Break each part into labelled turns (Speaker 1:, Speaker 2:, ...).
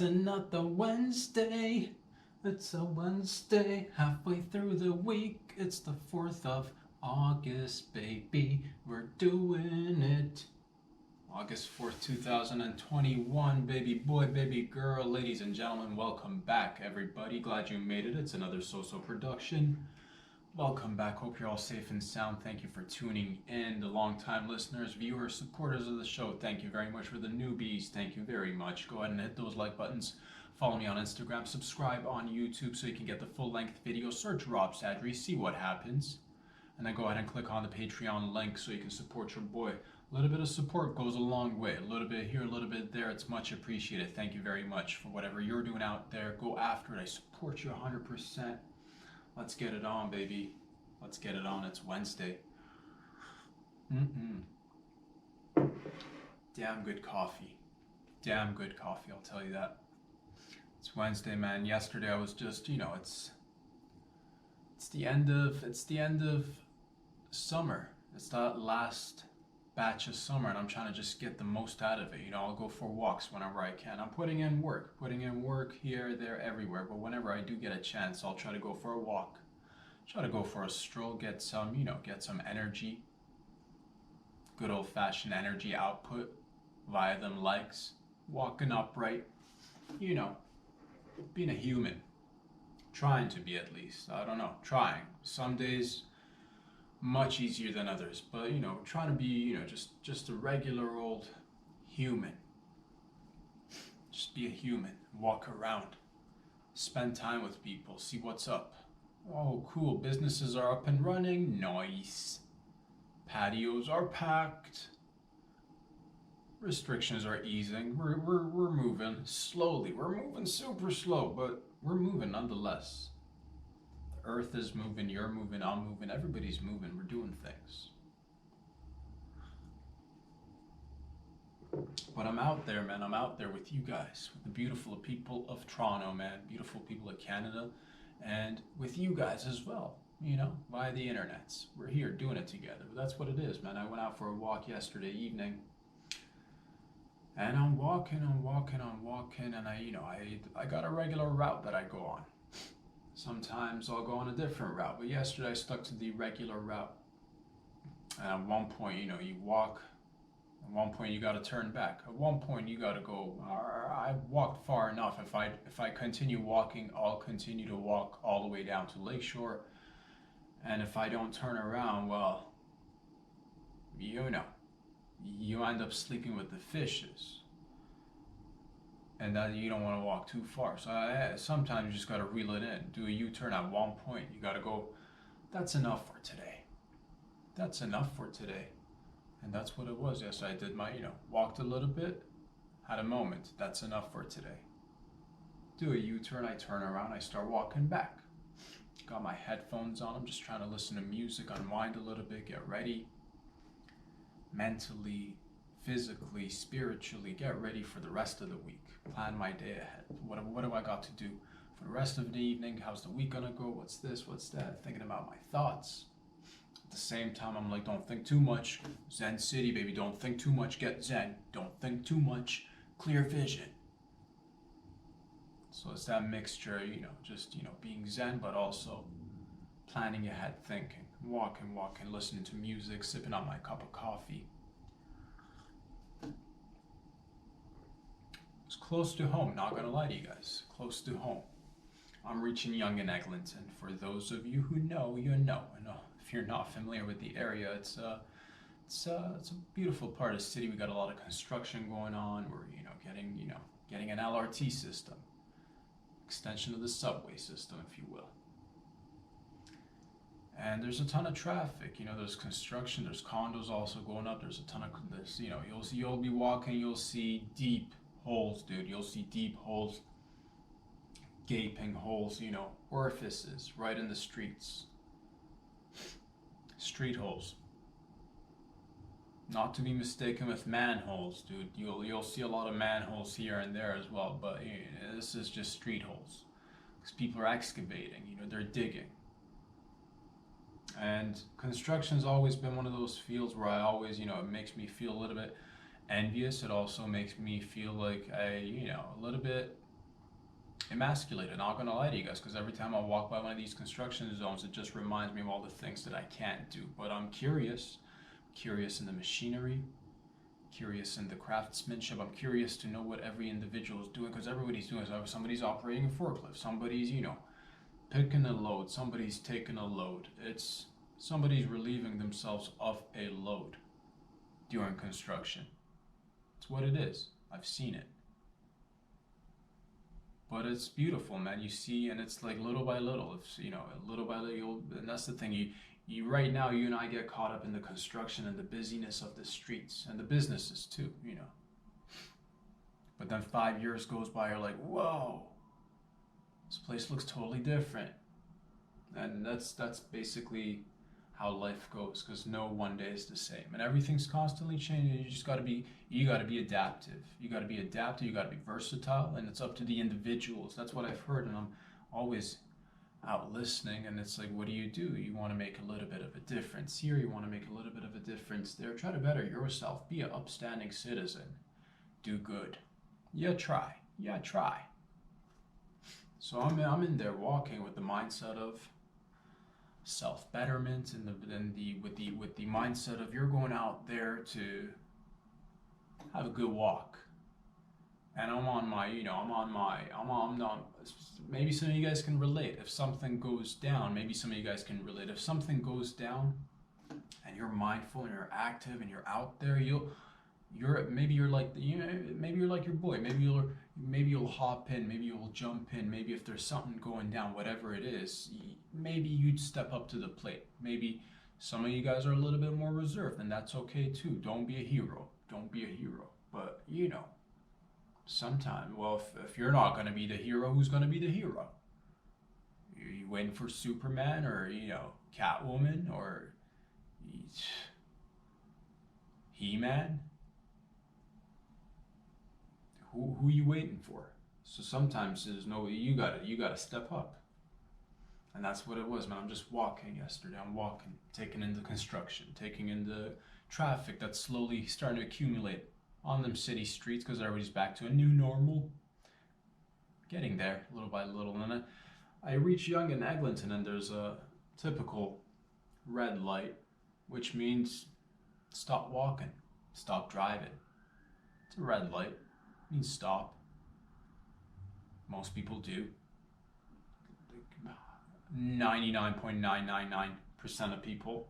Speaker 1: It's another Wednesday. It's a Wednesday, halfway through the week. It's the 4th of August, baby. We're doing it. August 4th, 2021. Baby boy, baby girl, ladies and gentlemen, welcome back, everybody. Glad you made it. It's another So-So production. Welcome back. Hope you're all safe and sound. Thank you for tuning in. The long-time listeners, viewers, supporters of the show, thank you very much. For the newbies, thank you very much. Go ahead and hit those like buttons. Follow me on Instagram. Subscribe on YouTube so you can get the full-length video. Search Rob Sadri, see what happens. And then go ahead and click on the Patreon link so you can support your boy. A little bit of support goes a long way. A little bit here, a little bit there. It's much appreciated. Thank you very much for whatever you're doing out there. Go after it. I support you 100%. Let's get it on, baby. Let's get it on. It's Wednesday. Damn good coffee. Damn good coffee, I'll tell you that. It's Wednesday, man. Yesterday I was just, it's the end of summer. It's that last batch of summer, and I'm trying to just get the most out of it. I'll go for walks whenever I can. I'm putting in work here, there, everywhere. But whenever I do get a chance, I'll try to go for a walk, try to go for a stroll, get some energy, good old-fashioned energy output via them likes, walking upright, being a human, trying to be at least. I don't know, trying. Some days much easier than others, but trying to be just a regular old human. Just be a human, walk around, spend time with people, see what's up. Oh cool, businesses are up and running, nice. Patios are packed, restrictions are easing. We're moving slowly, we're moving super slow, but we're moving nonetheless. Earth is moving, you're moving, I'm moving, everybody's moving, we're doing things. But I'm out there, man, I'm out there with you guys, with the beautiful people of Toronto, man, beautiful people of Canada, and with you guys as well, via the internets. We're here doing it together. That's what it is, man. I went out for a walk yesterday evening, and I'm walking, and I got a regular route that I go on. Sometimes I'll go on a different route, but yesterday I stuck to the regular route. And at one point, you walk. At one point, you got to turn back. At one point, you got to go. I've walked far enough. If I continue walking, I'll continue to walk all the way down to Lakeshore. And if I don't turn around, well, you end up sleeping with the fishes. And that you don't want to walk too far. So sometimes you just got to reel it in. Do a U-turn at one point. You got to go, that's enough for today. That's enough for today. And that's what it was. Yes, I did my, walked a little bit, had a moment. That's enough for today. Do a U-turn, I turn around, I start walking back. Got my headphones on. I'm just trying to listen to music, unwind a little bit, get ready. Mentally, physically, spiritually, get ready for the rest of the week. Plan my day ahead. What do I got to do for the rest of the evening? How's the week gonna go? What's this? What's that? Thinking about my thoughts. At the same time, I'm like, don't think too much. Zen City, baby. Don't think too much. Get Zen. Don't think too much. Clear vision. So it's that mixture, just being Zen, but also planning ahead, thinking, walking, listening to music, sipping on my cup of coffee. It's close to home, not gonna lie to you guys, close to home. I'm reaching Yonge and Eglinton. For those of you who know, you know. And if you're not familiar with the area, it's a beautiful part of the city. We got a lot of construction going on. We're getting an LRT system, extension of the subway system, if you will. And there's a ton of traffic. There's construction. There's condos also going up. There's a ton of you'll be walking. You'll see deep holes, dude. You'll see deep holes, gaping holes, orifices right in the streets. Street holes. Not to be mistaken with manholes, dude. You'll see a lot of manholes here and there as well, but this is just street holes. Because people are excavating, they're digging. And construction's always been one of those fields where I always, it makes me feel a little bit envious. It also makes me feel like a little bit emasculated, not gonna lie to you guys, because every time I walk by one of these construction zones, it just reminds me of all the things that I can't do. But I'm curious, in the machinery, curious in the craftsmanship. I'm curious to know what every individual is doing, because everybody's doing it. Somebody's operating a forklift, somebody's, picking a load, somebody's taking a load. Somebody's relieving themselves of a load during construction. It's what it is. I've seen it. But it's beautiful, man. You see, and it's like little by little. It's, little by little. And that's the thing. You right now, you and I get caught up in the construction and the busyness of the streets and the businesses too. But then 5 years goes by, you're like, whoa, this place looks totally different. And that's basically how life goes, because no one day is the same, and everything's constantly changing. You gotta be adaptive. You gotta be versatile, and it's up to the individuals. That's what I've heard, and I'm always out listening, and it's like, what do? You want to make a little bit of a difference here, you want to make a little bit of a difference there. Try to better yourself, be an upstanding citizen, do good. Try. So I'm in there walking with the mindset of self-betterment, and with the mindset of, you're going out there to have a good walk. And I'm on maybe some of you guys can relate. If something goes down, maybe some of you guys can relate. If something goes down and you're mindful and you're active and you're out there, maybe you're like your boy. Maybe you'll hop in, maybe you'll jump in, maybe if there's something going down, whatever it is, maybe you'd step up to the plate. Maybe some of you guys are a little bit more reserved, and that's okay too. Don't be a hero. But sometime, if you're not going to be the hero, who's going to be the hero? You waiting for Superman, or Catwoman, or He-Man? Who you waiting for? So sometimes there's no, you gotta step up. And that's what it was, man. I'm just walking yesterday. I'm walking, taking in the construction, taking in the traffic that's slowly starting to accumulate on them city streets, because everybody's back to a new normal. Getting there little by little. And then I reach Yonge and Eglinton, and there's a typical red light, which means stop walking, stop driving. It's a red light. It means stop. Most people do. 99.999% of people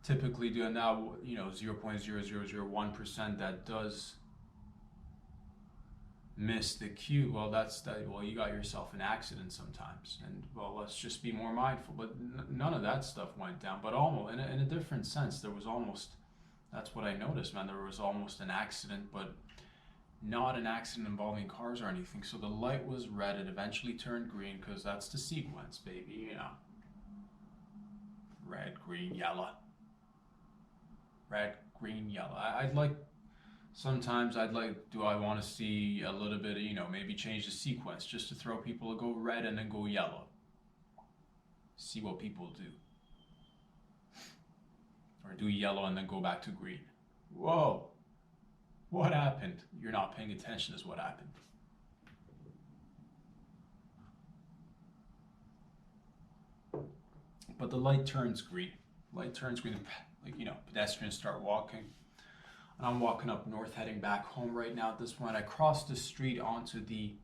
Speaker 1: typically do, and now 0.0001% that does miss the cue. Well, you got yourself an accident sometimes, and let's just be more mindful. But none of that stuff went down. But almost in a different sense, there was almost. That's what I noticed, man. There was almost an accident, but not an accident involving cars or anything. So the light was red. It eventually turned green, because that's the sequence, baby. Red, green, yellow. Red, green, yellow. Sometimes do I want to see a little bit of, maybe change the sequence just to throw people to go red and then go yellow. See what people do. Or do yellow and then go back to green. Whoa. What happened? You're not paying attention is what happened. But the light turns green. Pedestrians start walking. And I'm walking up north, heading back home right now at this point. I crossed the street onto the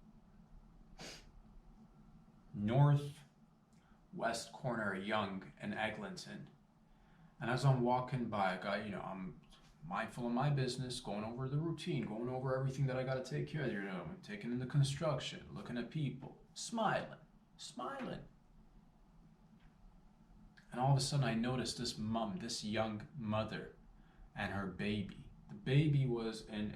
Speaker 1: northwest corner of Yonge and Eglinton. And as I'm walking by, I'm mindful of my business, going over the routine, going over everything that I got to take care of. Taking in the construction, looking at people, smiling. And all of a sudden I noticed this young mother and her baby. The baby was in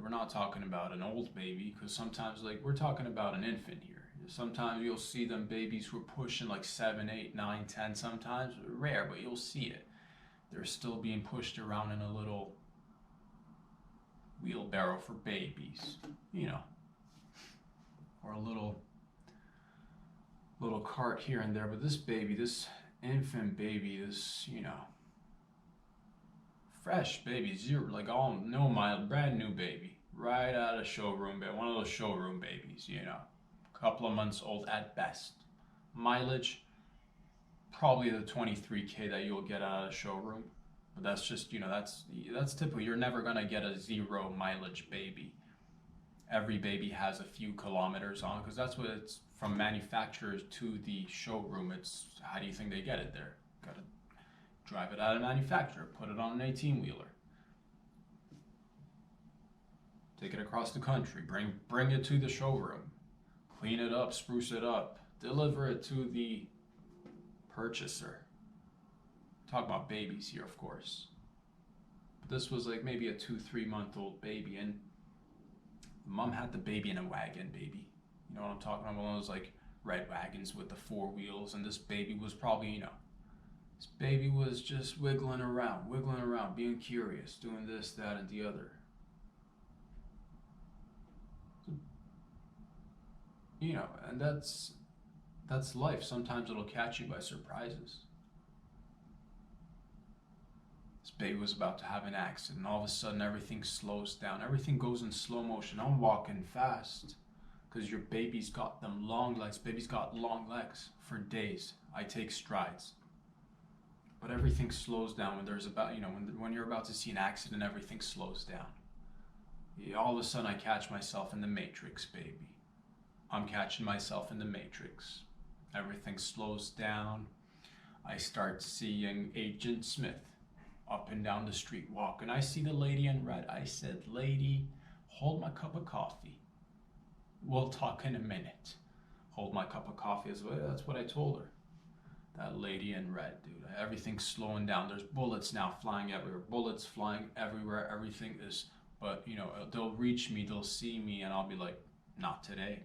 Speaker 1: we're not talking about an old baby, because sometimes we're talking about an infant here. Sometimes you'll see them babies who are pushing 7, 8, 9, 10, sometimes rare, but you'll see it. They're still being pushed around in a little wheelbarrow for babies, or a little cart here and there. But this baby, this infant baby, this, fresh baby, brand new baby, right out of the showroom, one of those showroom babies, a couple of months old at best. Mileage, probably the 23K that you'll get out of the showroom. But that's just, that's typical. You're never gonna get a 0 mileage baby. Every baby has a few kilometers on, because that's what it's from manufacturers to the showroom. It's how do you think they get it there? Gotta drive it out of manufacturer, put it on an 18-wheeler, take it across the country, bring it to the showroom, clean it up, spruce it up, deliver it to the purchaser. Talk about babies here, of course. But this was like maybe a 2-3-month-old baby, and mom had the baby in a wagon, baby. You know what I'm talking about? One of those like red wagons with the 4 wheels, and this baby was probably, this baby was just wiggling around, being curious, doing this, that, and the other. And that's life. Sometimes it'll catch you by surprises. This baby was about to have an accident. All of a sudden, everything slows down. Everything goes in slow motion. I'm walking fast because your baby's got them long legs. Baby's got long legs for days. I take strides. But everything slows down when there's when you're about to see an accident, everything slows down. All of a sudden, I catch myself in the Matrix, baby. I'm catching myself in the Matrix. Everything slows down. I start seeing Agent Smith up and down the street walking. I see the lady in red. I said, lady, hold my cup of coffee. We'll talk in a minute. Hold my cup of coffee as well. That's what I told her. That lady in red, dude. Everything's slowing down. There's bullets now flying everywhere. Bullets flying everywhere. Everything is, but they'll reach me, they'll see me, and I'll be like, not today.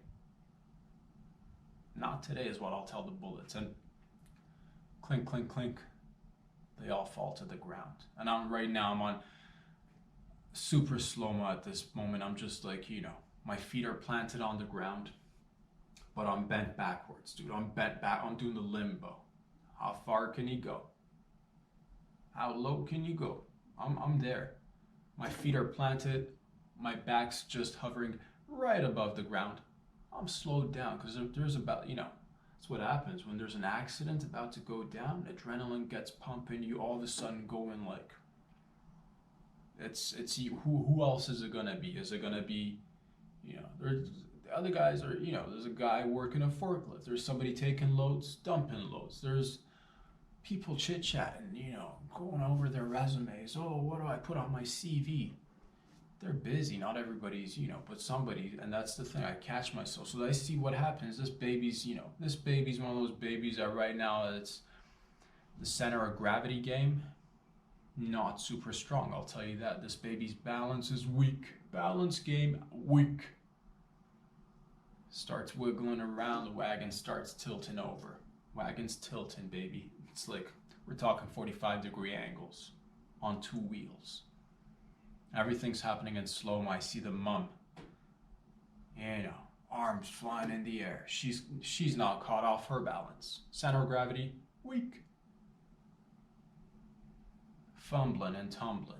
Speaker 1: Not today is what I'll tell the bullets. And clink, clink, clink. They all fall to the ground. And right now I'm on super slow-mo at this moment. I'm just like, my feet are planted on the ground, but I'm bent backwards, dude. I'm bent back. I'm doing the limbo. How far can you go? How low can you go? I'm there. My feet are planted. My back's just hovering right above the ground. I'm slowed down because there's about, that's what happens when there's an accident about to go down. Adrenaline gets pumping. You all of a sudden going like, it's you. Who else is it gonna be? Is it gonna be, there's the other guys are, there's a guy working a forklift. There's somebody taking loads, dumping loads. There's people chit-chatting, going over their resumes. Oh, what do I put on my CV? They're busy. Not everybody's, but somebody, and that's the thing. I catch myself. So I see what happens. This baby's one of those babies that right now it's the center of gravity game. Not super strong, I'll tell you that. This baby's balance is weak. Balance game, weak. Starts wiggling around, the wagon starts tilting over. Wagon's tilting, baby. It's like, we're talking 45-degree angles on 2 wheels. Everything's happening in slow-mo. I see the mom, arms flying in the air. She's not caught off her balance. Center of gravity, weak. Fumbling and tumbling.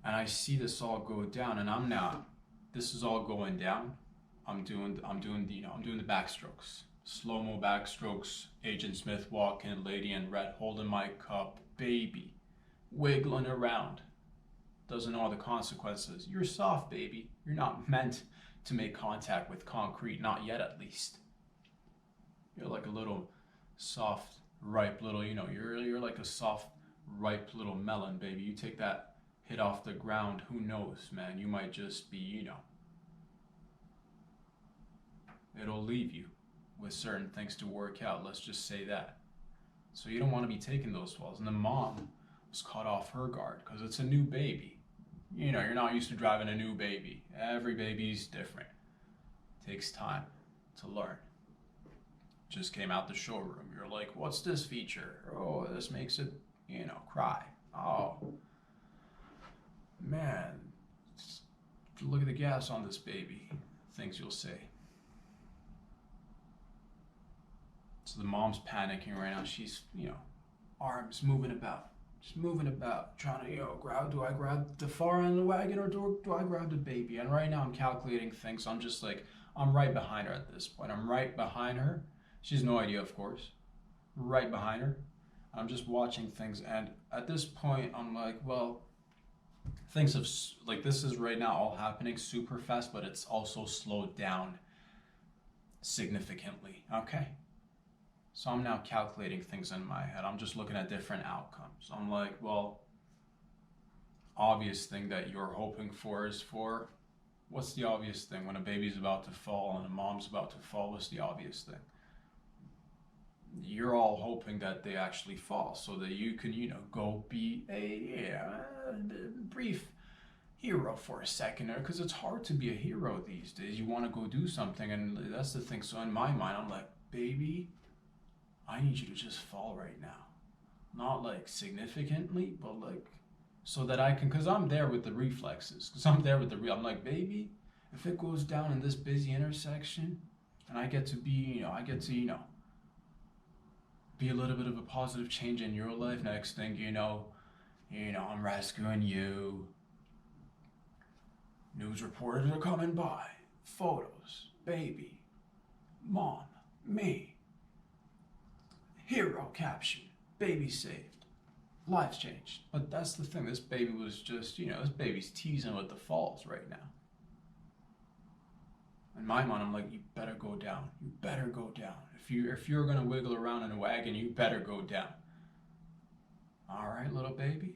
Speaker 1: And I see this all go down, and this is all going down. I'm doing the backstrokes. Slow-mo backstrokes. Agent Smith walking, lady in red holding my cup, baby. Wiggling around. Doesn't know the consequences. You're soft, baby. You're not meant to make contact with concrete. Not yet, at least. You're like a little soft, ripe little, you're like a soft, ripe little melon, baby. You take that hit off the ground, who knows, man? You might just be, it'll leave you with certain things to work out. Let's just say that. So you don't want to be taking those falls. And the mom was caught off her guard because it's a new baby. You're not used to driving a new baby. Every baby's different. Takes time to learn. Just came out the showroom. You're like, what's this feature? Oh, this makes it, cry. Oh, man, look at the gas on this baby. Things you'll say. So the mom's panicking right now. She's, arms moving about. just moving about, trying to, do I grab the far end of the wagon or do I grab the baby? And right now I'm calculating things. I'm just like, I'm right behind her at this point. I'm right behind her. She has no idea, of course. Right behind her. I'm just watching things. And at this point, I'm like, well, things have, like, this is right now all happening super fast, but it's also slowed down significantly. Okay. So I'm now calculating things in my head. I'm just looking at different outcomes. I'm like, well, obvious thing that you're hoping for is for, what's the obvious thing? When a baby's about to fall and a mom's about to fall, what's the obvious thing? You're all hoping that they actually fall so that you can, go be a brief hero for a second, because it's hard to be a hero these days. You want to go do something, and that's the thing. So in my mind, I'm like, baby, I need you to just fall right now. Not like significantly, but like so that I can, because I'm there with the reflexes. Because I'm there with I'm like, baby, if it goes down in this busy intersection and I get to be, be a little bit of a positive change in your life, next thing I'm rescuing you. News reporters are coming by. Photos, baby, mom, me. Hero caption, baby saved, life changed. But that's the thing, this baby was just, this baby's teasing with the falls right now. In my mind, I'm like, you better go down. You better go down. If you're gonna wiggle around in a wagon, you better go down. All right, little baby.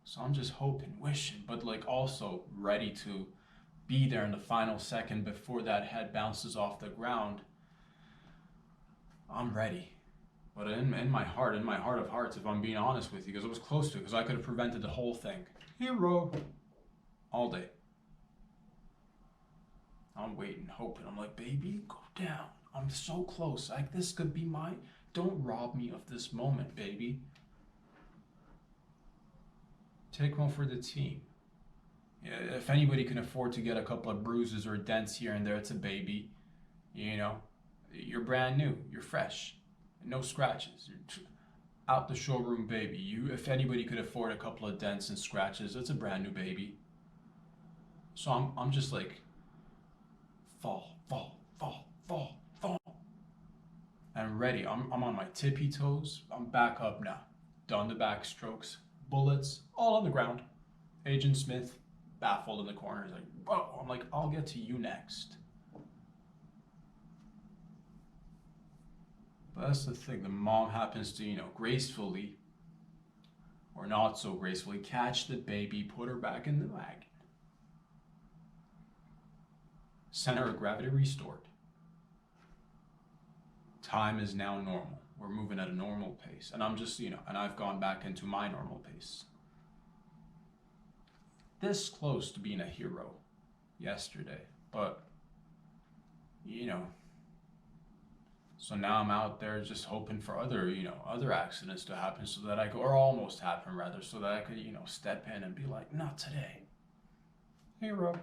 Speaker 1: So I'm just hoping, wishing, but like also ready to be there in the final second before that head bounces off the ground. I'm ready. But in my heart of hearts, if I'm being honest with you, because it was close to it, because I could have prevented the whole thing. Hero. All day. I'm waiting, hoping. I'm like, baby, go down. I'm so close. Like, this could be mine. Don't rob me of this moment, baby. Take one for the team. Yeah, if anybody can afford to get a couple of bruises or dents here and there, it's a baby. You're brand new. You're fresh. No scratches. You're out the showroom, baby. If anybody could afford a couple of dents and scratches, it's a brand new baby. So I'm just like, fall, and ready. I'm on my tippy toes. I'm back up now. Done the backstrokes, bullets, all on the ground. Agent Smith, baffled in the corner, is like, whoa. I'm like, I'll get to you next. But that's the thing. The mom happens to, gracefully or not so gracefully catch the baby, put her back in the wagon. Center of gravity restored. Time is now normal. We're moving at a normal pace. And I'm just, and I've gone back into my normal pace. This close to being a hero yesterday. But, so now I'm out there just hoping for other accidents to happen so that I could, or almost happen rather, so that I could, step in and be like, not today. Hero.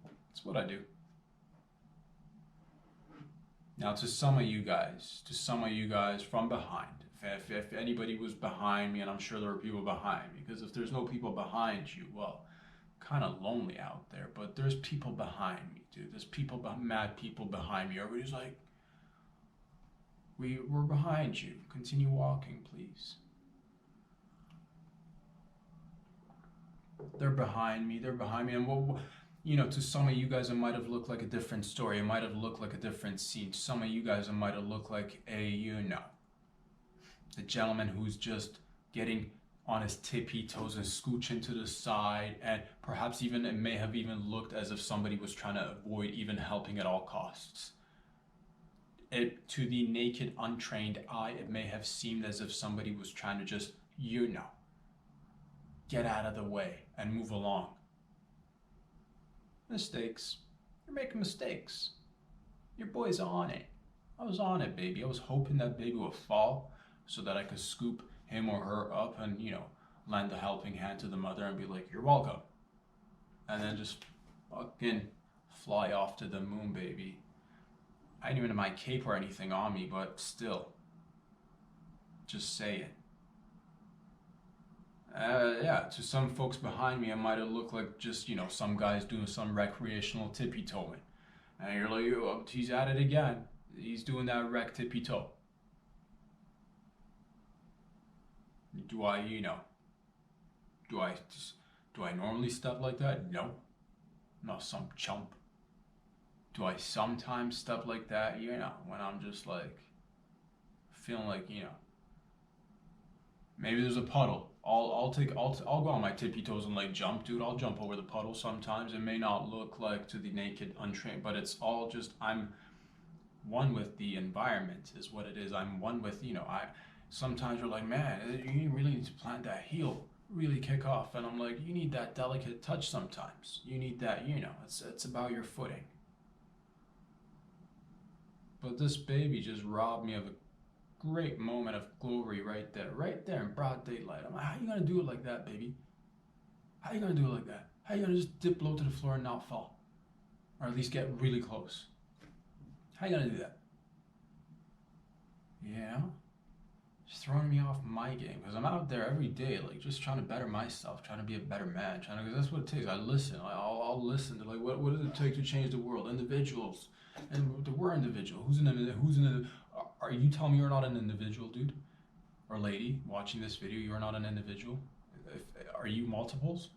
Speaker 1: That's what I do. Now to some of you guys from behind, if anybody was behind me, and I'm sure there were people behind me, because if there's no people behind you, well, kind of lonely out there, but there's people behind me, dude. There's mad people behind me. Everybody's like, we're behind you. Continue walking, please. They're behind me, and to some of you guys, it might have looked like a different story. It might have looked like a different scene. To some of you guys, it might have looked like the gentleman who's just getting on his tippy toes and scooching to the side, and perhaps even it may have even looked as if somebody was trying to avoid even helping at all costs. To the naked, untrained eye, it may have seemed as if somebody was trying to just, get out of the way and move along. Mistakes. You're making mistakes. Your boy's on it. I was on it, baby. I was hoping that baby would fall so that I could scoop him or her up and, lend a helping hand to the mother and be like, you're welcome. And then just fucking fly off to the moon, baby. I didn't even have my cape or anything on me, but still. Just say it. Yeah, to some folks behind me, it might have looked like just, some guys doing some recreational tippy toeing. And you're like, oh, he's at it again. He's doing that rec tippy toe. Do I, do I do I normally step like that? No. I'm not some chump. Do I sometimes step like that? When I'm just like feeling like, maybe there's a puddle. I'll go on my tippy toes and like jump, dude. I'll jump over the puddle sometimes. It may not look like to the naked untrained, but it's all just I'm one with the environment is what it is. I'm one with, I sometimes you're like, man, you really need to plant that heel, really kick off. And I'm like, you need that delicate touch sometimes. You need that, it's about your footing. But this baby just robbed me of a great moment of glory right there in broad daylight. I'm like, how you gonna do it like that, baby? How you gonna do it like that? How you gonna just dip low to the floor and not fall? Or at least get really close? How you gonna do that? Just throwing me off my game because I'm out there every day, like just trying to better myself, trying to be a better man, because that's what it takes. I listen. I'll listen to like what does it take to change the world? Individuals, and we're individual. Who's an Are you telling me you're not an individual, dude or lady watching this video? You're not an individual. Are you multiples?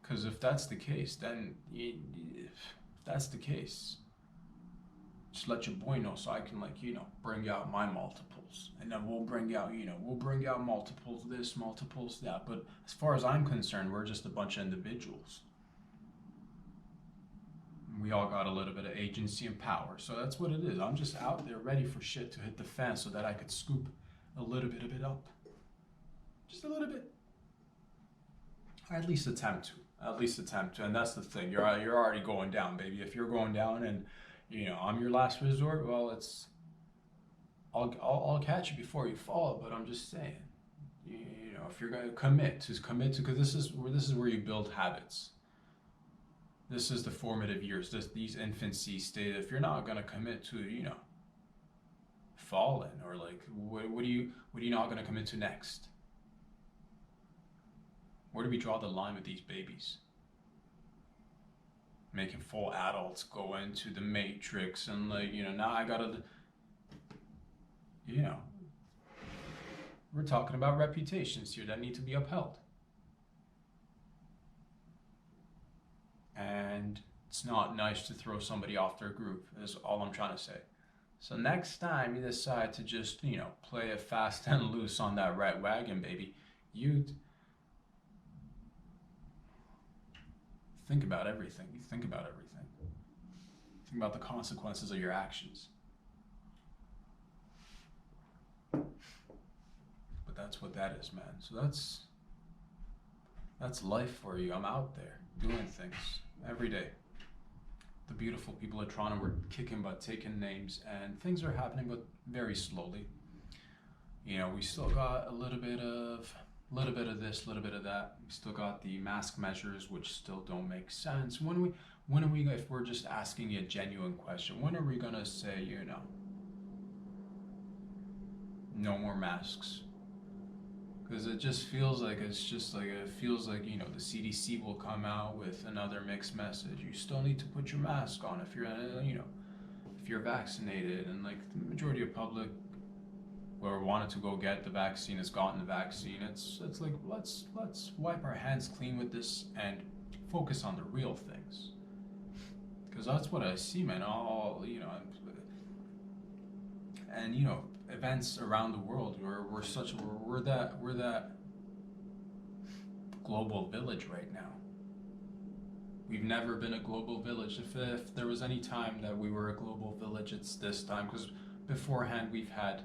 Speaker 1: Because if that's the case, then if that's the case, just let your boy know so I can bring out my multiples, and then we'll bring out multiples this, multiples that. But as far as I'm concerned, we're just a bunch of individuals. We all got a little bit of agency and power, so that's what it is. I'm just out there ready for shit to hit the fan so that I could scoop a little bit of it up, just a little bit. I at least attempt to, and that's the thing. You're already going down, baby. If you're going down and I'm your last resort, well, I'll catch you before you fall. But I'm just saying, if you're gonna commit to, because this is where you build habits. This is the formative years. These infancy state. If you're not gonna commit to, falling, or like, what are you not gonna commit to next? Where do we draw the line with these babies? Making full adults go into the matrix and now I gotta, we're talking about reputations here that need to be upheld. And it's not nice to throw somebody off their groove, is all I'm trying to say. So next time you decide to just, play it fast and loose on that red wagon, baby, you think about everything. Think about the consequences of your actions. But that's what that is, man. So that's life for you. I'm out there doing things every day. The beautiful people of Toronto were kicking butt, taking names, and things are happening, but very slowly. We still got a little bit of this, a little bit of that. We still got the mask measures, which still don't make sense. When are we, if we're just asking you a genuine question, when are we gonna say, no more masks? Because it just feels like the CDC will come out with another mixed message. You still need to put your mask on if you're, if you're vaccinated, and like the majority of public or wanted to go get the vaccine has gotten the vaccine. It's like let's wipe our hands clean with this and focus on the real things, because that's what I see, man. And events around the world. We're that global village right now. We've never been a global village. If there was any time that we were a global village, it's this time, because beforehand we've had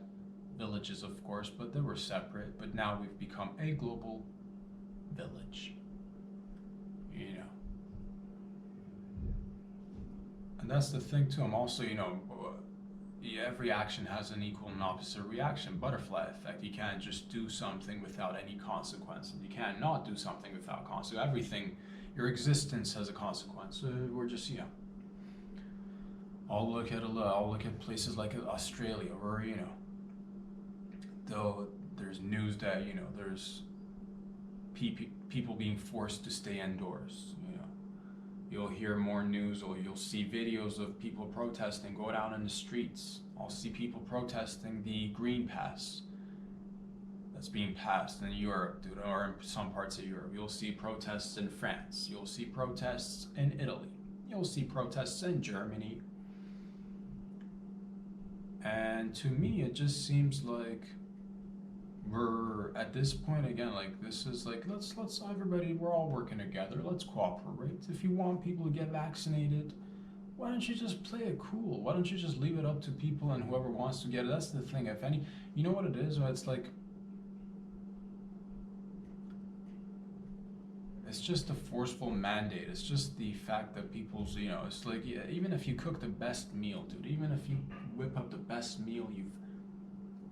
Speaker 1: villages, of course, but they were separate. But now we've become a global village. And that's the thing too. I'm also, every action has an equal and opposite reaction. Butterfly effect. You can't just do something without any consequence, and you can't not do something without consequence. Everything, your existence has a consequence. We're just, I'll look at places like Australia, where there's news that, there's people being forced to stay indoors. You'll hear more news, or you'll see videos of people protesting, go down in the streets. I'll see people protesting the Green Pass that's being passed in Europe, dude, or in some parts of Europe. You'll see protests in France. You'll see protests in Italy. You'll see protests in Germany. And to me, it just seems like we're at this point again, like this is like, let's everybody, we're all working together. Let's cooperate. If you want people to get vaccinated, why don't you just play it cool? Why don't you just leave it up to people and whoever wants to get it? That's the thing. If any, you know what it is? It's like, it's just a forceful mandate. It's just the fact that people's, it's like, yeah, even if you cook the best meal, dude, even if you whip up the best meal you've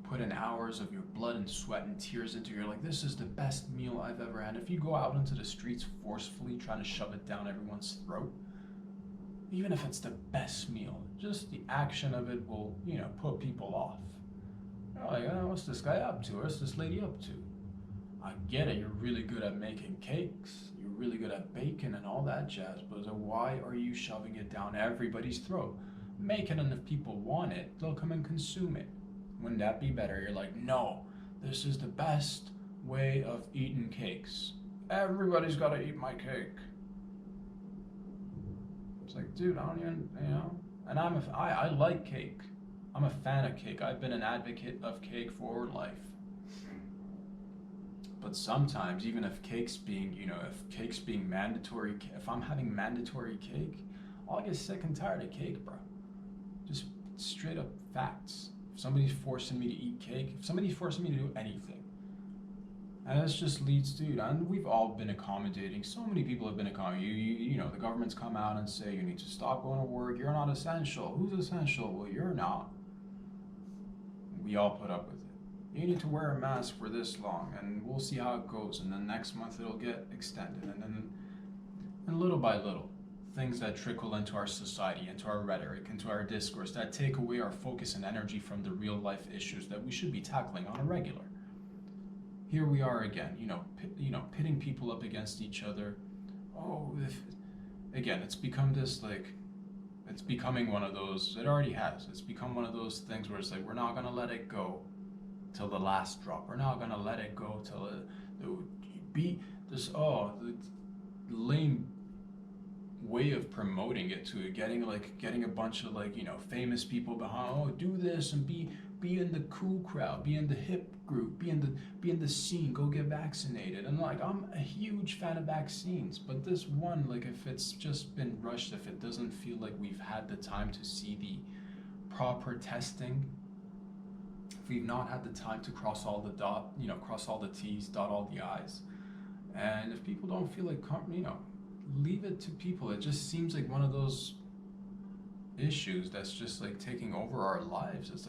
Speaker 1: put in hours of your blood and sweat and tears into, you're like, this is the best meal I've ever had. If you go out into the streets forcefully trying to shove it down everyone's throat, even if it's the best meal, just the action of it will, put people off. You're like, oh, what's this guy up to? What's this lady up to? I get it, you're really good at making cakes, you're really good at baking and all that jazz, but why are you shoving it down everybody's throat? Make it, and if people want it, they'll come and consume it. Wouldn't that be better? You're like, no, this is the best way of eating cakes. Everybody's got to eat my cake. It's like, dude, I don't even, and I like cake. I'm a fan of cake. I've been an advocate of cake for life. But sometimes, even if cake's being, mandatory, if I'm having mandatory cake, I'll get sick and tired of cake, bro. Just straight up facts. If somebody's forcing me to eat cake, if somebody's forcing me to do anything, and this just leads to, and we've all been accommodating. So many people have been accommodating. The government's come out and say you need to stop going to work. You're not essential. Who's essential? Well, you're not. We all put up with it. You need to wear a mask for this long, and we'll see how it goes. And then next month it'll get extended, and little by little, things that trickle into our society, into our rhetoric, into our discourse, that take away our focus and energy from the real life issues that we should be tackling on a regular. Here we are again, pitting people up against each other. Again, it's become this, like, it's becoming one of those, it already has, it's become one of those things where it's like, we're not gonna let it go till the last drop. We're not gonna let it go till the lame way of promoting it to getting a bunch of famous people behind, do this and be in the cool crowd, be in the hip group, be in the scene, go get vaccinated. And I'm a huge fan of vaccines, but this one, if it's just been rushed, if it doesn't feel like we've had the time to see the proper testing, if we've not had the time to cross all the T's, dot all the I's, and if people don't feel like, leave it to people. It just seems like one of those issues that's just taking over our lives. It's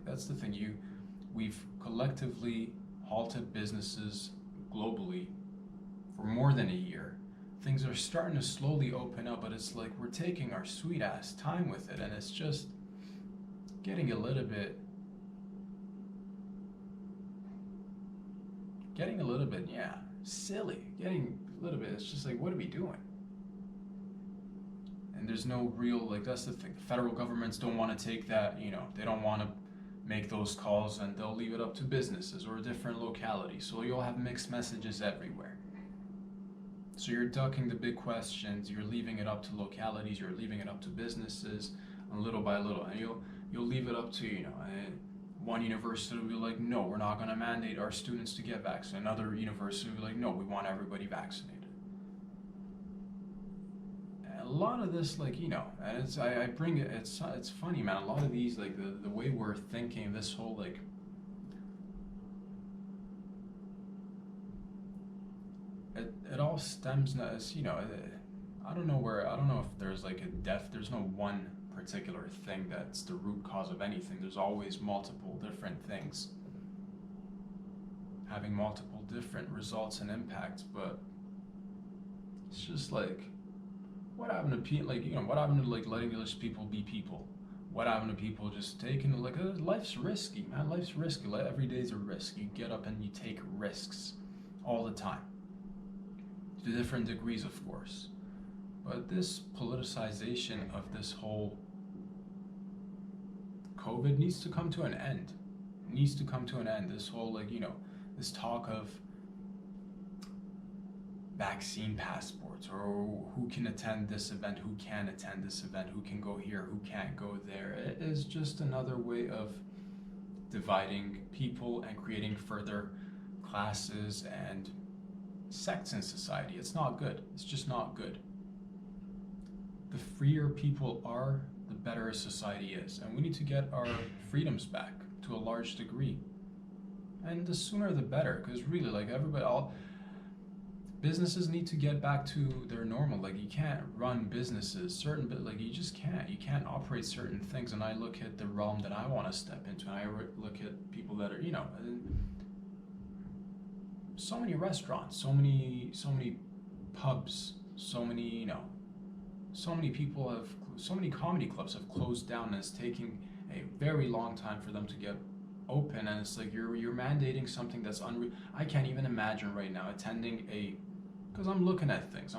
Speaker 1: that's the thing. We've collectively halted businesses globally for more than a year. Things are starting to slowly open up, but it's like we're taking our sweet ass time with it, and it's just getting a little bit, silly. Getting a little bit, it's just like, what are we doing? And there's no real, that's the thing. The federal governments don't want to take that, they don't want to make those calls, and they'll leave it up to businesses or different localities. So you'll have mixed messages everywhere. So you're ducking the big questions, you're leaving it up to localities, you're leaving it up to businesses, and little by little, and you'll leave it up to, one university will be like, no, we're not going to mandate our students to get vaccinated. Another university will be like, no, we want everybody vaccinated. And a lot of this, and it's, I bring it, it's funny, man. A lot of these, the way we're thinking, this whole, it all stems, I don't know if there's there's no one particular thing that's the root cause of anything. There's always multiple different things having multiple different results and impacts, but it's just what happened to what happened to letting those people be people? What happened to people just taking, like, life's risky, man. Life's risky. Every day's a risk. You get up and you take risks all the time, to different degrees, of course. But this politicization of this whole COVID needs to come to an end. It needs to come to an end. This whole, like, this talk of vaccine passports, or who can attend this event, who can attend this event, who can go here, who can't go there. It is just another way of dividing people and creating further classes and sects in society. It's not good. It's just not good. The freer people are, the better a society is. And we need to get our freedoms back to a large degree. And the sooner the better, because really, like, businesses need to get back to their normal. Like, you can't run businesses like, you just can't. You can't operate certain things. And I look at the realm that I want to step into, and I look at people that are, so many restaurants, so many pubs, so many comedy clubs have closed down, and it's taking a very long time for them to get open. And it's like you're mandating something that's unreal. I can't even imagine right now attending because I'm looking at things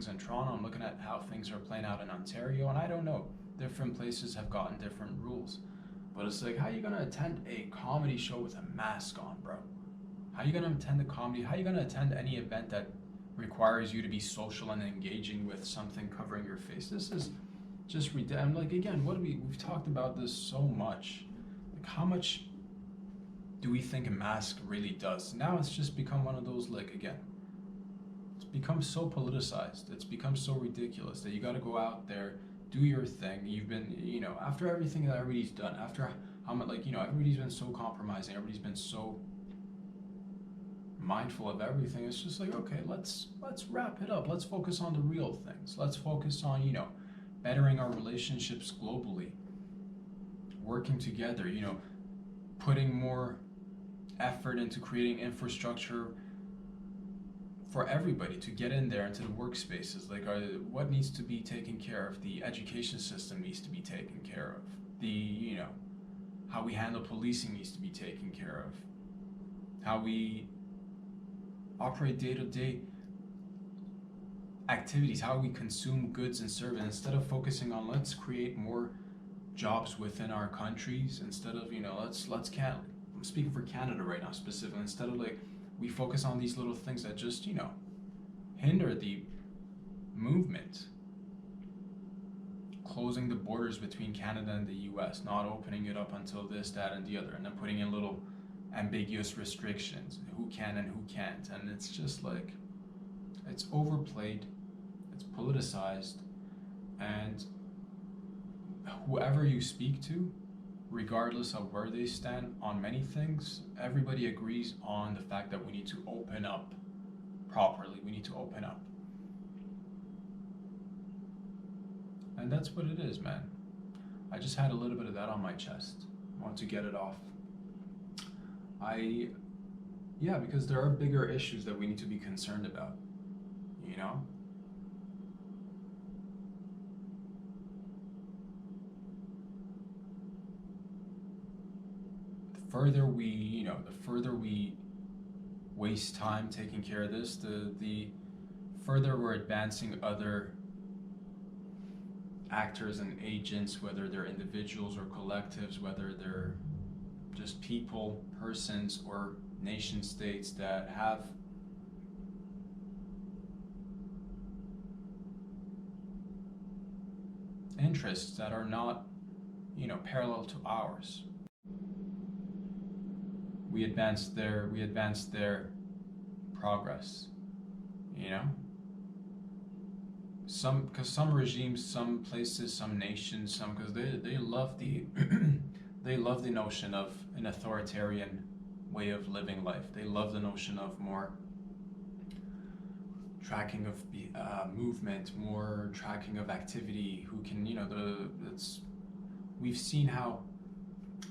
Speaker 1: in Toronto, I'm looking at how things are playing out in Ontario, and I don't know, different places have gotten different rules. But it's like, how are you gonna attend a comedy show with a mask on, bro? How are you gonna attend how are you gonna attend any event that requires you to be social and engaging with something covering your face? This is just ridiculous. I'm like, again, we've talked about this so much. Like, how much do we think a mask really does? Now it's just become one of those, like, again, it's become so politicized. It's become so ridiculous that you got to go out there, do your thing. You've been, after everything that everybody's done, after how much, like, everybody's been so compromising, everybody's been so mindful of everything. It's just like, okay, let's wrap it up. Let's focus on the real things. Let's focus on, bettering our relationships globally, working together, putting more effort into creating infrastructure for everybody to get in there into the workspaces. Like, what needs to be taken care of? The education system needs to be taken care of. The, how we handle policing needs to be taken care of. How we operate day-to-day activities, how we consume goods and services, instead of focusing on let's create more jobs within our countries, instead of, I'm speaking for Canada right now specifically, instead of, like, we focus on these little things that just, hinder the movement. Closing the borders between Canada and the US, not opening it up until this, that, and the other, and then putting in little ambiguous restrictions, who can and who can't. And it's just like, it's overplayed, it's politicized, and whoever you speak to, regardless of where they stand on many things, everybody agrees on the fact that we need to open up properly. We need to open up. And that's what it is, man. I just had a little bit of that on my chest. I want to get it off. Because there are bigger issues that we need to be concerned about, The further we waste time taking care of this, the further we're advancing other actors and agents, whether they're individuals or collectives, whether they're just people, persons, or nation states that have interests that are not, parallel to ours. We advance their progress, because some regimes, some places, some nations, because they love the they love the notion of an authoritarian way of living life. They love the notion of more tracking of movement, more tracking of activity. Who can, we've seen how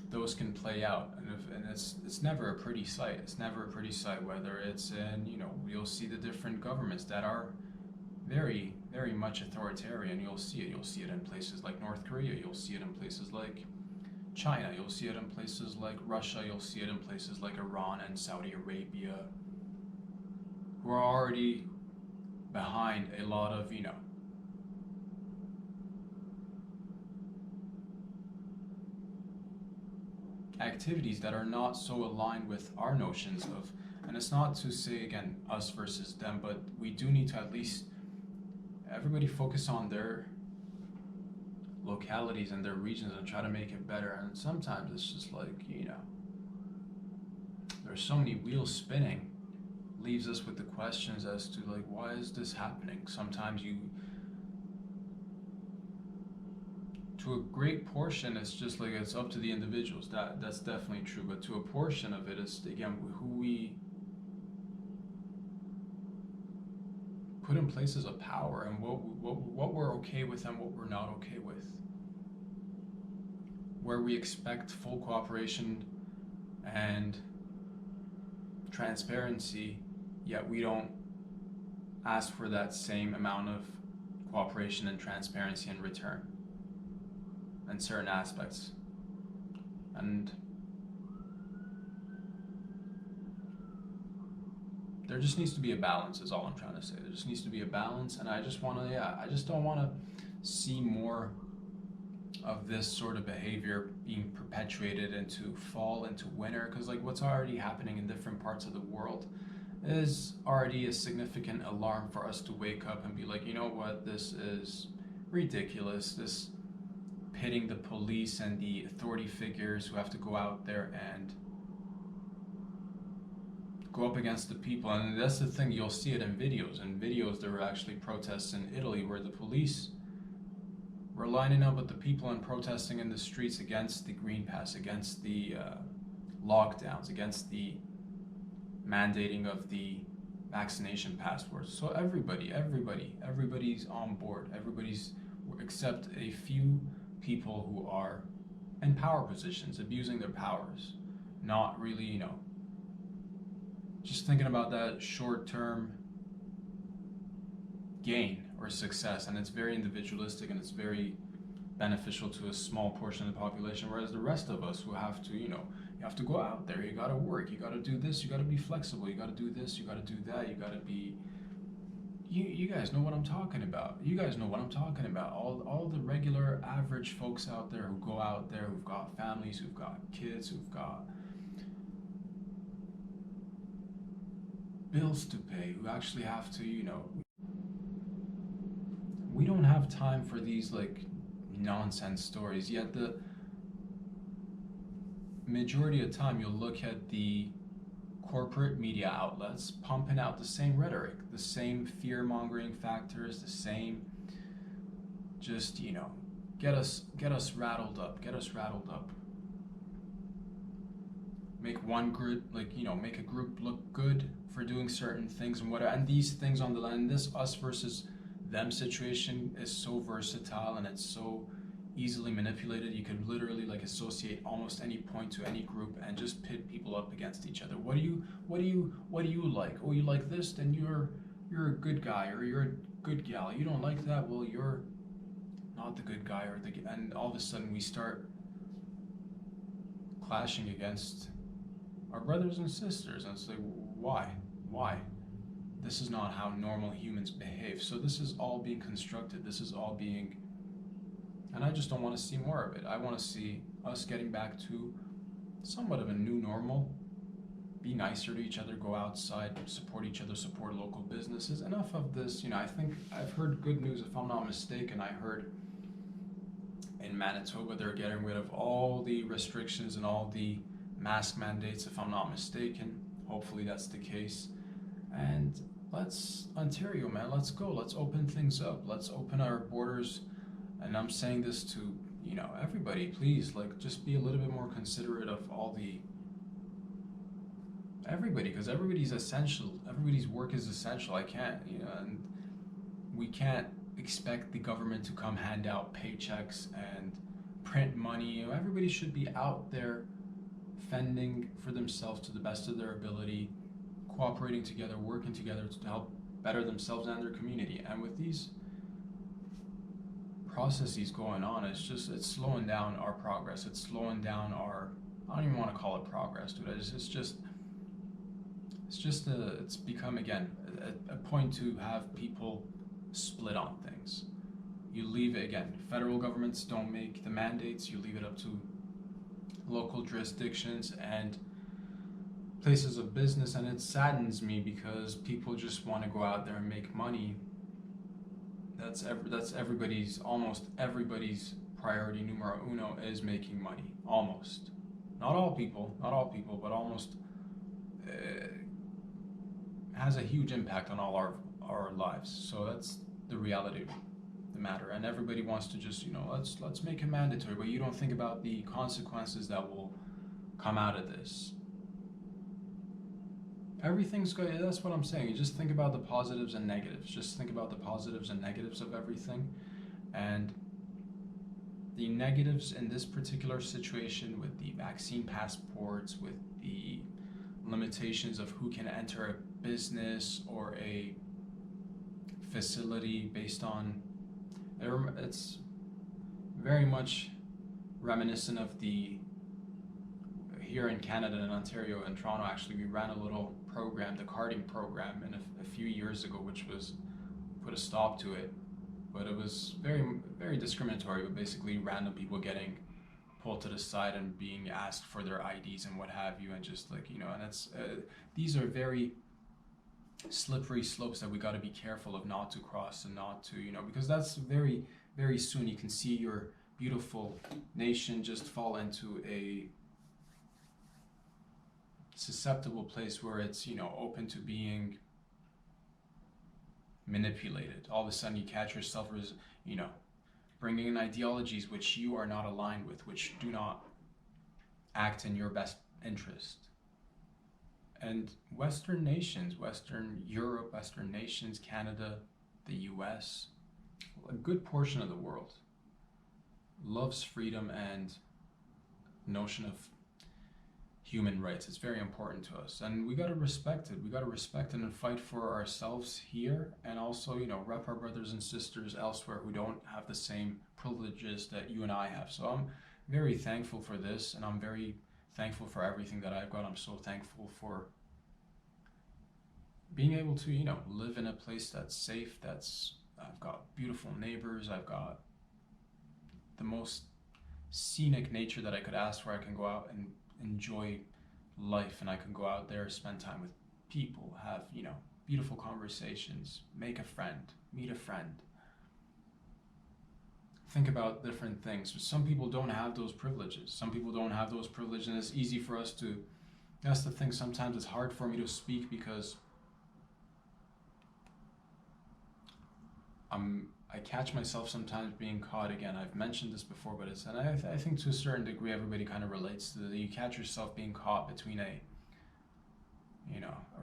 Speaker 1: those can play out, and it's never a pretty sight. It's never a pretty sight. Whether it's in, you'll see the different governments that are very, very much authoritarian. You'll see it. You'll see it in places like North Korea. You'll see it in places like China. You'll see it in places like Russia. You'll see it in places like Iran and Saudi Arabia, who are already behind a lot of, activities that are not so aligned with our notions of, and it's not to say again us versus them, but we do need to at least everybody focus on their localities and their regions and try to make it better. And sometimes it's just like, there's so many wheels spinning, leaves us with the questions as to like, why is this happening? Sometimes to a great portion, it's just like it's up to the individuals. That's definitely true. But to a portion of it, it's again who we put in places of power and what we're okay with and what we're not okay with. Where we expect full cooperation and transparency, yet we don't ask for that same amount of cooperation and transparency in return in certain aspects. And there just needs to be a balance is all I'm trying to say. There just needs to be a balance, and I just don't want to see more of this sort of behavior being perpetuated into fall into winter, because like what's already happening in different parts of the world is already a significant alarm for us to wake up and be like, you know what, this is ridiculous. This pitting the police and the authority figures who have to go out there and go up against the people. And that's the thing, you'll see it in videos. In videos, there were actually protests in Italy where the police were lining up with the people and protesting in the streets against the Green Pass, against the lockdowns, against the mandating of the vaccination passports. So everybody's on board. Everybody's, except a few people who are in power positions, abusing their powers, not really, just thinking about that short-term gain or success. And it's very individualistic and it's very beneficial to a small portion of the population, whereas the rest of us who have to, you have to go out there, you got to work, you got to do this, you got to be flexible, you got to do this, you got to do that, you got to be, you guys know what I'm talking about. You guys know what I'm talking about. All the regular average folks out there who go out there, who've got families, who've got kids, who've got bills to pay, who actually have to, we don't have time for these like nonsense stories. Yet the majority of the time you'll look at the corporate media outlets pumping out the same rhetoric, the same fear-mongering factors, the same just, get us rattled up, make one group, make a group look good for doing certain things and whatever. And these things on the line, this us versus them situation is so versatile and it's so easily manipulated. You can literally associate almost any point to any group and just pit people up against each other. What do you like? Oh, you like this? Then you're a good guy or you're a good gal. You don't like that? Well, you're not the good guy and all of a sudden we start clashing against our brothers and sisters, and it's like, why? This is not how normal humans behave. So this is all being constructed. This is all being, and I just don't want to see more of it. I want to see us getting back to somewhat of a new normal. Be nicer to each other, go outside, support each other, support local businesses. Enough of this, I think I've heard good news, if I'm not mistaken. I heard in Manitoba they're getting rid of all the restrictions and all the mask mandates, if I'm not mistaken. Hopefully that's the case. And Ontario, man, let's go. Let's open things up. Let's open our borders. And I'm saying this to, everybody, please, just be a little bit more considerate of all everybody, because everybody's essential. Everybody's work is essential. I can't, and we can't expect the government to come hand out paychecks and print money. Everybody should be out there fending for themselves to the best of their ability, cooperating together, working together to help better themselves and their community. And with these processes going on, it's slowing down our progress. It's slowing down our, I don't even want to call it progress, dude. It's become again a point to have people split on things. You leave it again. Federal governments don't make the mandates. You leave it up to local jurisdictions and places of business, and it saddens me because people just want to go out there and make money. That's everybody's, almost everybody's priority numero uno is making money. Almost, not all people, but almost. Has a huge impact on all our lives. So that's the reality of the matter. And everybody wants to just, let's make it mandatory, but you don't think about the consequences that will come out of this. Everything's good. That's what I'm saying. You just think about the positives and negatives. Just think about the positives and negatives of everything. And the negatives in this particular situation with the vaccine passports, with the limitations of who can enter a business or a facility based on, it's very much reminiscent of the, here in Canada, in Ontario and Toronto, actually, we ran a little program, the carding program, and a few years ago, which was put a stop to it, but it was very, very discriminatory, but basically random people getting pulled to the side and being asked for their IDs and what have you, and just like, and it's these are very slippery slopes that we got to be careful of not to cross and not to, because that's very, very soon you can see your beautiful nation just fall into a susceptible place where it's, open to being manipulated. All of a sudden you catch yourself as, bringing in ideologies which you are not aligned with, which do not act in your best interest. And Western nations, Western Europe, Western nations, Canada, the US, a good portion of the world loves freedom and notion of human rights. It's very important to us, and we got to respect it. We got to respect it and fight for ourselves here, and also, rep our brothers and sisters elsewhere who don't have the same privileges that you and I have. So I'm very thankful for this, and I'm very thankful for everything that I've got. I'm so thankful for being able to, live in a place that's safe, I've got beautiful neighbors, I've got the most scenic nature that I could ask for. I can go out and enjoy life, and I can go out there, spend time with people, have, beautiful conversations, make a friend, meet a friend, think about different things. Some people don't have those privileges. And it's easy for us to, that's the thing, sometimes it's hard for me to speak because I catch myself sometimes being caught, again, I've mentioned this before, but and I think to a certain degree everybody kind of relates to that. You catch yourself being caught between a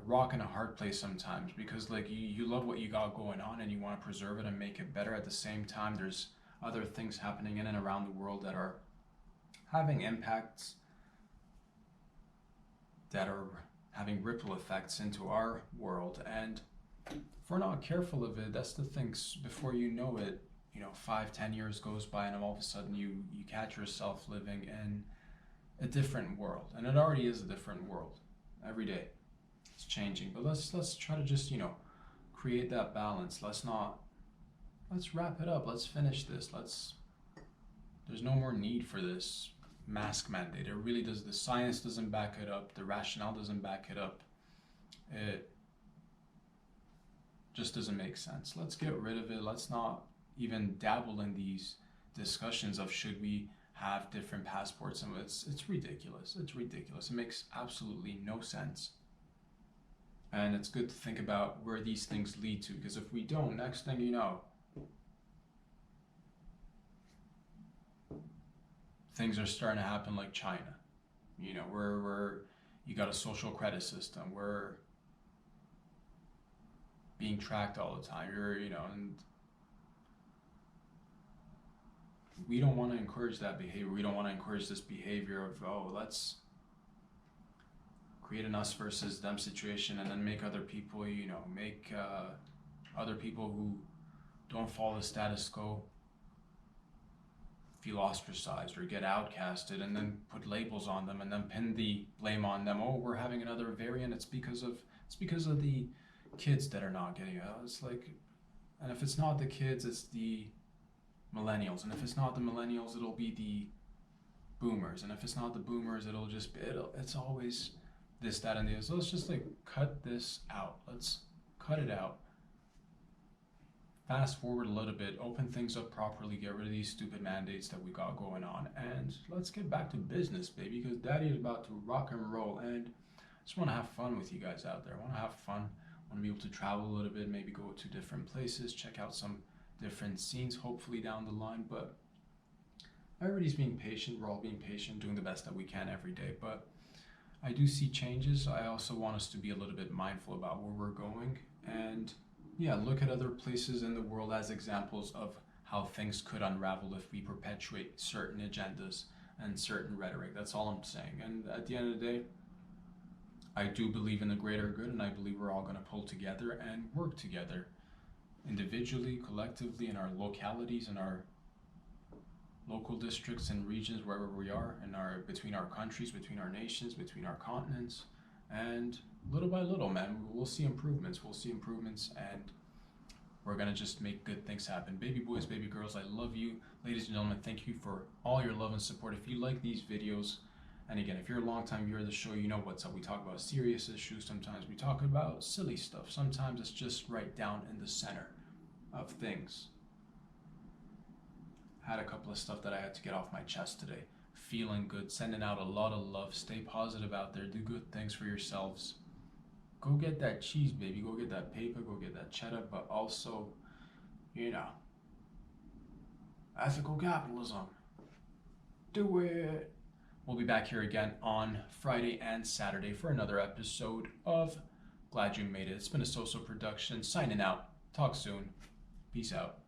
Speaker 1: rock and a hard place sometimes, because like you love what you got going on and you want to preserve it and make it better. At the same time, there's other things happening in and around the world that are having impacts, that are having ripple effects into our world. And if we're not careful of it, that's the thing, before you know it, 5-10 years goes by and all of a sudden you catch yourself living in a different world. And it already is a different world. Every day it's changing, but let's try to just, create that balance. Let's wrap it up. Let's finish this. There's no more need for this mask mandate. It really does. The science doesn't back it up. The rationale doesn't back it up. It just doesn't make sense. Let's get rid of it. Let's not even dabble in these discussions of should we have different passports. And it's ridiculous. It's ridiculous. It makes absolutely no sense. And it's good to think about where these things lead to, because if we don't, next thing you know, things are starting to happen like China. Where you got a social credit system, where being tracked all the time. And we don't want to encourage that behavior. We don't want to encourage this behavior of, let's create an us versus them situation and then make other people, make other people who don't follow the status quo feel ostracized or get outcasted, and then put labels on them and then pin the blame on them. Oh, we're having another variant. It's because of the kids that are not getting it. It's like, and if it's not the kids, it's the millennials, and if it's not the millennials, it'll be the boomers, and if it's not the boomers, it's always this, that, and the other. So let's just like cut this out. Let's cut it out. Fast forward a little bit, open things up properly, get rid of these stupid mandates that we got going on, and let's get back to business, baby, because daddy is about to rock and roll. And I just want to have fun with you guys out there. I want to have fun. I want to be able to travel a little bit, maybe go to different places, check out some different scenes, hopefully down the line. But everybody's being patient. We're all being patient, doing the best that we can every day. But I do see changes. I also want us to be a little bit mindful about where we're going, and yeah, look at other places in the world as examples of how things could unravel if we perpetuate certain agendas and certain rhetoric. That's all I'm saying. And at the end of the day, I do believe in the greater good, and I believe we're all going to pull together and work together individually, collectively, in our localities, in our local districts and regions, wherever we are, between our countries, between our nations, between our continents. And little by little, man, we'll see improvements. And we're going to just make good things happen. Baby boys, baby girls, I love you. Ladies and gentlemen, thank you for all your love and support. If you like these videos, and again, if you're a long-time viewer of the show, you know what's up. We talk about serious issues. Sometimes we talk about silly stuff. Sometimes it's just right down in the center of things. Had a couple of stuff that I had to get off my chest today. Feeling good, sending out a lot of love. Stay positive out there. Do good things for yourselves. Go get that cheese, baby. Go get that paper. Go get that cheddar. But also, ethical capitalism. Do it. We'll be back here again on Friday and Saturday for another episode of Glad You Made It. It's been a So production. Signing out. Talk soon. Peace out.